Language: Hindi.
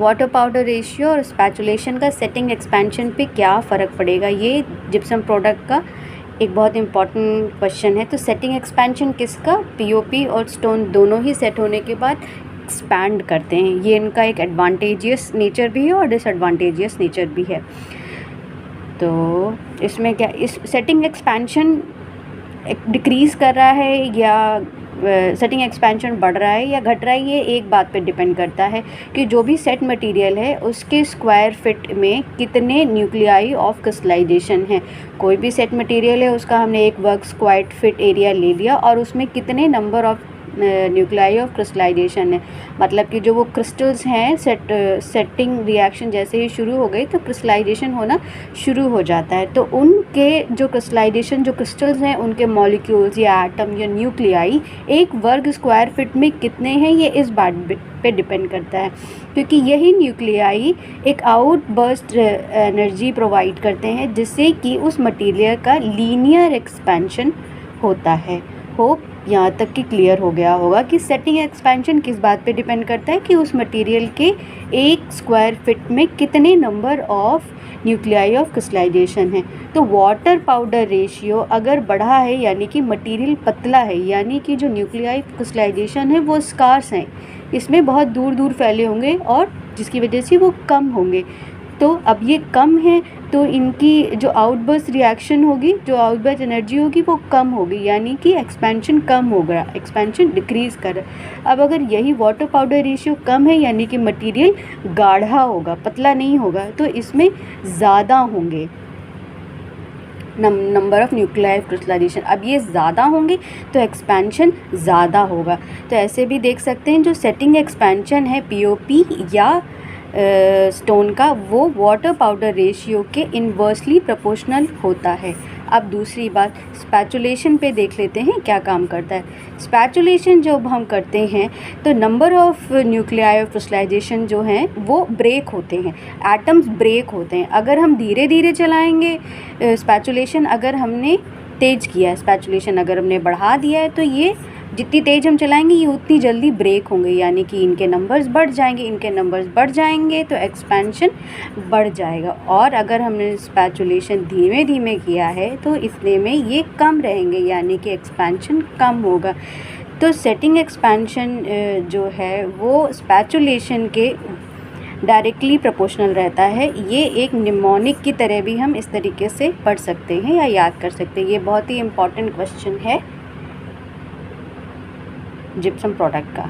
वाटर पाउडर रेशियो और स्पैचुलेशन का सेटिंग एक्सपेंशन पे क्या फ़र्क पड़ेगा, ये जिप्सम प्रोडक्ट का एक बहुत इंपॉर्टेंट क्वेश्चन है। तो सेटिंग एक्सपेंशन किसका, पीओपी और स्टोन दोनों ही सेट होने के बाद एक्सपैंड करते हैं। ये इनका एक एडवांटेजियस नेचर भी है और डिसएडवांटेजियस नेचर भी है। तो इसमें क्या, इस सेटिंग एक्सपेंशन डिक्रीज़ कर रहा है या सेटिंग एक्सपेंशन बढ़ रहा है या घट रहा है, ये एक बात पे डिपेंड करता है कि जो भी सेट मटेरियल है उसके स्क्वायर फिट में कितने न्यूक्लियाई ऑफ क्रिस्टलाइजेशन है। कोई भी सेट मटेरियल है उसका हमने एक वर्ग स्क्वायर फिट एरिया ले लिया और उसमें कितने number of nuclei of crystallization है, मतलब कि जो वो क्रिस्टल्स हैं सेटिंग रिएक्शन जैसे ही शुरू हो गई तो क्रिस्टलाइजेशन होना शुरू हो जाता है। तो उनके जो क्रिस्टलाइजेशन जो क्रिस्टल्स हैं उनके मॉलिक्यूल्स या एटम या न्यूक्लियाई एक वर्ग स्क्वायर फिट में कितने हैं, ये इस बात पे डिपेंड करता है, क्योंकि यही न्यूक्लियाई एक आउटबर्स्ट एनर्जी प्रोवाइड करते हैं जिससे कि उस मटेरियल का लीनियर एक्सपेंशन होता है। होप यहाँ तक कि क्लियर हो गया होगा कि सेटिंग एक्सपेंशन किस बात पे डिपेंड करता है कि उस मटेरियल के एक स्क्वायर फिट में कितने number of nuclei of crystallization है। तो वाटर पाउडर रेशियो अगर बढ़ा है यानी कि मटेरियल पतला है, यानी कि जो न्यूक्लियाई क्रिस्टलाइजेशन है वो स्कार्स हैं, इसमें बहुत दूर दूर फैले होंगे और जिसकी वजह से वो कम होंगे। तो अब ये कम है तो इनकी जो आउटबर्स्ट रिएक्शन होगी, जो आउटबर्स्ट एनर्जी होगी वो कम होगी, यानी कि एक्सपेंशन कम होगा, एक्सपेंशन डिक्रीज़ कर रहा है। अब अगर यही वाटर पाउडर रेशियो कम है यानी कि मटेरियल गाढ़ा होगा, पतला नहीं होगा, तो इसमें ज़्यादा होंगे नंबर ऑफ़ न्यूक्लियाई क्रिस्टलाइजेशन। अब ये ज़्यादा होंगे तो एक्सपेंशन ज़्यादा होगा। तो ऐसे भी देख सकते हैं जो सेटिंग एक्सपेंशन है पीओपी या स्टोन का, वो वाटर पाउडर रेशियो के इन्वर्सली प्रोपोर्शनल होता है। अब दूसरी बात स्पैचुलेशन पे देख लेते हैं क्या काम करता है। स्पैचुलेशन जब हम करते हैं तो number of nuclei of crystallization जो हैं वो ब्रेक होते हैं, एटम्स ब्रेक होते हैं। अगर हम धीरे धीरे चलाएंगे स्पैचुलेशन, अगर हमने तेज़ किया है स्पैचुलेशन, अगर हमने बढ़ा दिया है, तो ये जितनी तेज़ हम चलाएंगे ये उतनी जल्दी ब्रेक होंगे, यानी कि इनके नंबर्स बढ़ जाएंगे, इनके नंबर्स बढ़ जाएंगे तो एक्सपेंशन बढ़ जाएगा। और अगर हमने स्पैचुलेशन धीमे धीमे किया है तो इतने में ये कम रहेंगे, यानी कि एक्सपेंशन कम होगा। तो सेटिंग एक्सपेंशन जो है वो स्पैचुलेशन के डायरेक्टली प्रोपोर्शनल रहता है। ये एक निमोनिक की तरह भी हम इस तरीके से पढ़ सकते हैं या याद कर सकते हैं। ये बहुत ही इम्पॉर्टेंट क्वेश्चन है जिप्सम प्रोडक्ट का।